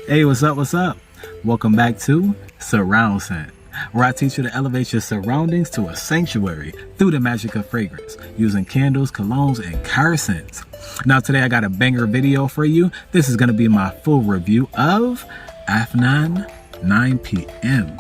Hey, what's up? What's up? Welcome back to Surround Scent, where I teach you to elevate your surroundings to a sanctuary through the magic of fragrance, using candles, colognes, and car scents. Now, today I got a banger video for you. This is going to be my full review of Afnan 9 p.m.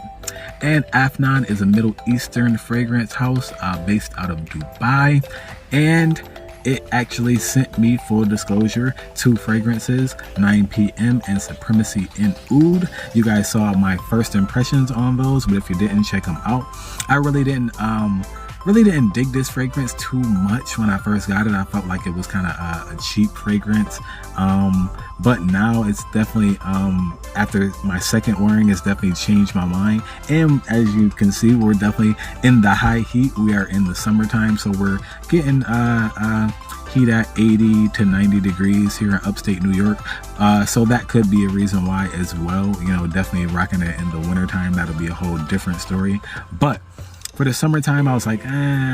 And Afnan is a Middle Eastern fragrance house based out of Dubai, and it actually sent me, full disclosure, 2 fragrances, 9 p.m. and Supremacy in Oud. You guys saw my first impressions on those, but if you didn't, check them out. I really didn't dig this fragrance too much when I first got it. I felt like it was kind of a cheap fragrance, but now it's definitely, after my second wearing, it's definitely changed my mind. And as you can see, we're definitely in the high heat. We are in the summertime, so we're getting heat at 80 to 90 degrees here in upstate New York, so that could be a reason why as well. You know, definitely rocking it in the wintertime, that'll be a whole different story. But for the summertime, I was like, I'll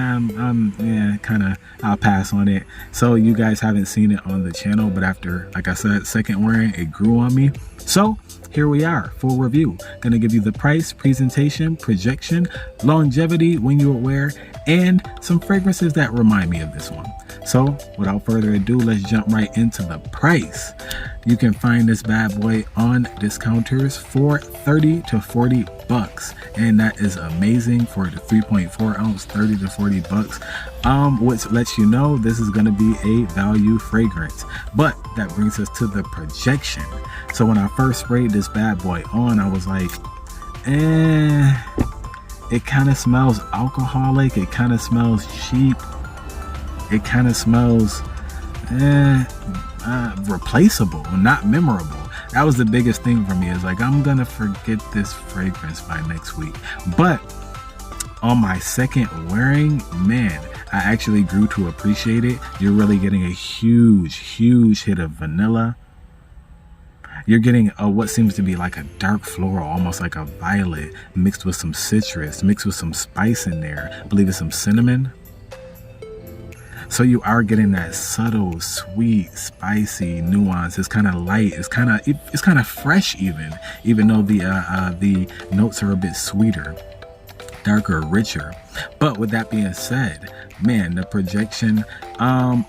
pass on it. So you guys haven't seen it on the channel, but after, like I said, second wearing, it grew on me. So here we are, full review. Gonna give you the price, presentation, projection, longevity when you wear, and some fragrances that remind me of this one. So without further ado, let's jump right into the price. You can find this bad boy on discounters for 30 to 40 bucks, and that is amazing for the 3.4 ounce. 30 to 40 bucks, which lets you know this is going to be a value fragrance. But that brings us to the projection. So when I first sprayed this bad boy on, I was like, it kind of smells alcoholic, it kind of smells cheap, it kind of smells replaceable, not memorable. That was the biggest thing for me, is like, I'm gonna forget this fragrance by next week. But on my second wearing, man, I actually grew to appreciate it. You're really getting a huge hit of vanilla. You're getting what seems to be like a dark floral, almost like a violet, mixed with some citrus, mixed with some spice in there. I believe it's some cinnamon. So you are getting that subtle, sweet, spicy nuance. It's kind of light. It's kind of fresh, even though the notes are a bit sweeter, darker, richer. But with that being said, man, the projection,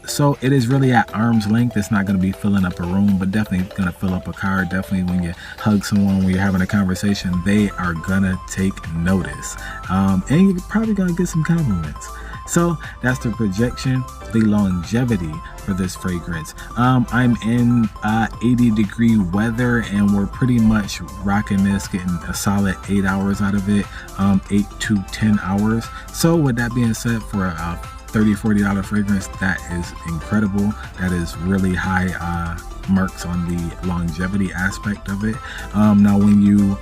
so it is really at arm's length. It's not going to be filling up a room, but definitely going to fill up a car. Definitely when you hug someone, when you're having a conversation, they are going to take notice. And you're probably going to get some compliments. So that's the projection. The longevity for this fragrance, I'm in 80-degree weather, and we're pretty much rocking this, getting a solid 8 hours out of it, 8 to 10 hours. So with that being said, for a $30-$40 fragrance, that is incredible. That is really high marks on the longevity aspect of it. Now when you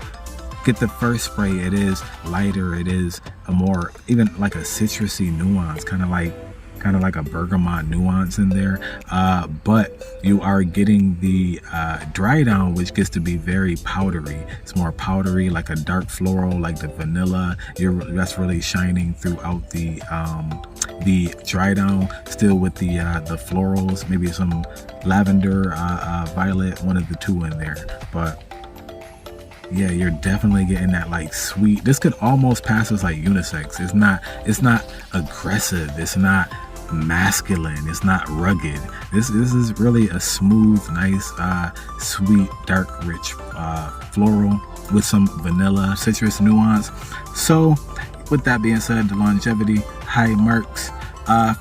get the first spray, it is lighter. It is a more, even like a citrusy nuance, kind of like a bergamot nuance in there, but you are getting the dry down, which gets to be very powdery. It's more powdery, like a dark floral, like the vanilla. That's really shining throughout the dry down, still with the florals, maybe some lavender, violet, one of the two in there. But yeah, you're definitely getting that like sweet. This could almost pass as like unisex. It's not aggressive. It's not masculine. It's not rugged. This is really a smooth, nice, sweet, dark, rich floral with some vanilla, citrus nuance. So with that being said, the longevity, high marks.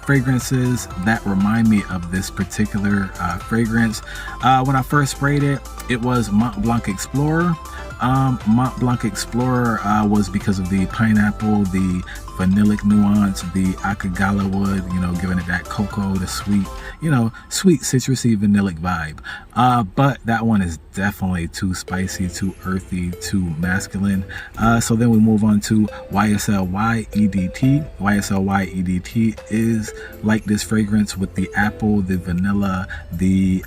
Fragrances that remind me of this particular fragrance. When I first sprayed it, it was Mont Blanc Explorer. Mont Blanc Explorer was because of the pineapple, the vanillic nuance, the akagala wood, giving it that cocoa, the sweet, sweet citrusy vanillic vibe. But that one is definitely too spicy, too earthy, too masculine. So then we move on to YSL EDT. YSL EDT is like this fragrance with the apple, the vanilla, the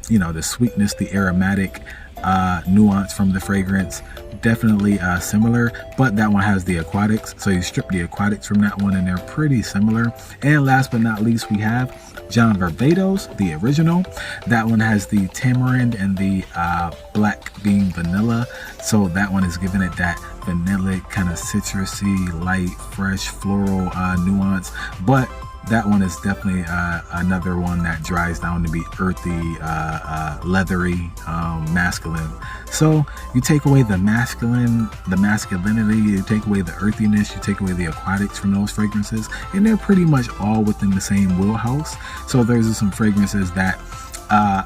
the sweetness, the aromatic. nuance from the fragrance. Definitely similar, but that one has the aquatics, so you strip the aquatics from that one and they're pretty similar. And last but not least, we have John Barbados, the original. That one has the tamarind and the black bean vanilla, so that one is giving it that vanilla kind of citrusy, light, fresh, floral nuance. But that one is definitely another one that dries down to be earthy, leathery, masculine. So you take away the masculinity, you take away the earthiness, you take away the aquatics from those fragrances, and they're pretty much all within the same wheelhouse. So there's some fragrances that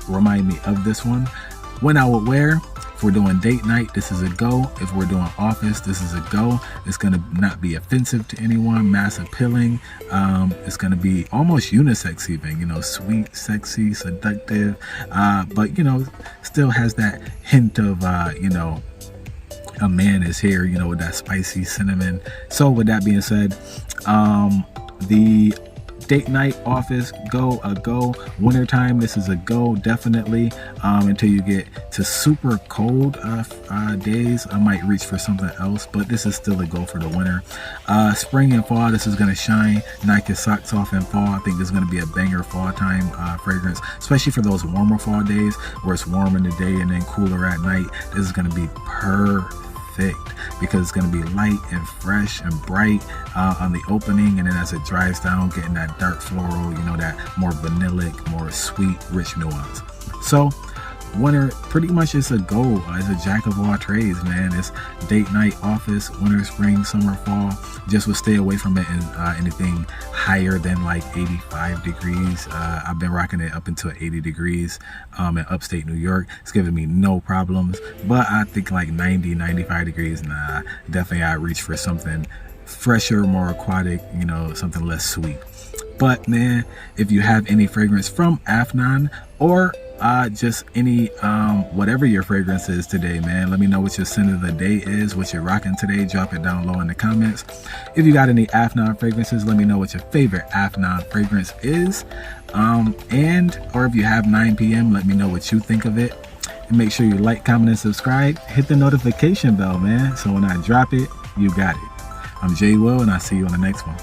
remind me of this one. When I would wear, if we're doing date night, this is a go. If we're doing office, this is a go. It's going to not be offensive to anyone, mass appealing. It's going to be almost unisex even, you know, sweet, sexy, seductive, but, you know, still has that hint of, you know, a man is here, you know, with that spicy cinnamon. So with that being said, the date night, office, go, a go. Wintertime, this is a go, definitely. Until you get to super cold days, I might reach for something else, but this is still a go for the winter. Spring and fall, this is going to shine. Knock your socks off in fall. I think this is going to be a banger fall time fragrance, especially for those warmer fall days where it's warm in the day and then cooler at night. This is going to be perfect, because it's going to be light and fresh and bright on the opening, and then as it dries down, getting that dark floral, you know, that more vanillic, more sweet, rich nuance. So winter pretty much is a go. It's a jack of all trades, man. It's date night, office, winter, spring, summer, fall. Just would stay away from it in anything higher than like 85 degrees. I've been rocking it up into 80 degrees in upstate New York. It's giving me no problems, but I think like 90, 95 degrees, nah, definitely I'd reach for something fresher, more aquatic, you know, something less sweet. But man, if you have any fragrance from Afnan, or just any whatever your fragrance is today, man, let me know what your scent of the day is, what you're rocking today. Drop it down low in the comments. If you got any Afnan fragrances, let me know what your favorite Afnan fragrance is, and or if you have 9 p.m., let me know what you think of it. And make sure you like, comment, and subscribe. Hit the notification bell, man, so when I drop it, you got it. I'm Jay Will, and I'll see you on the next one.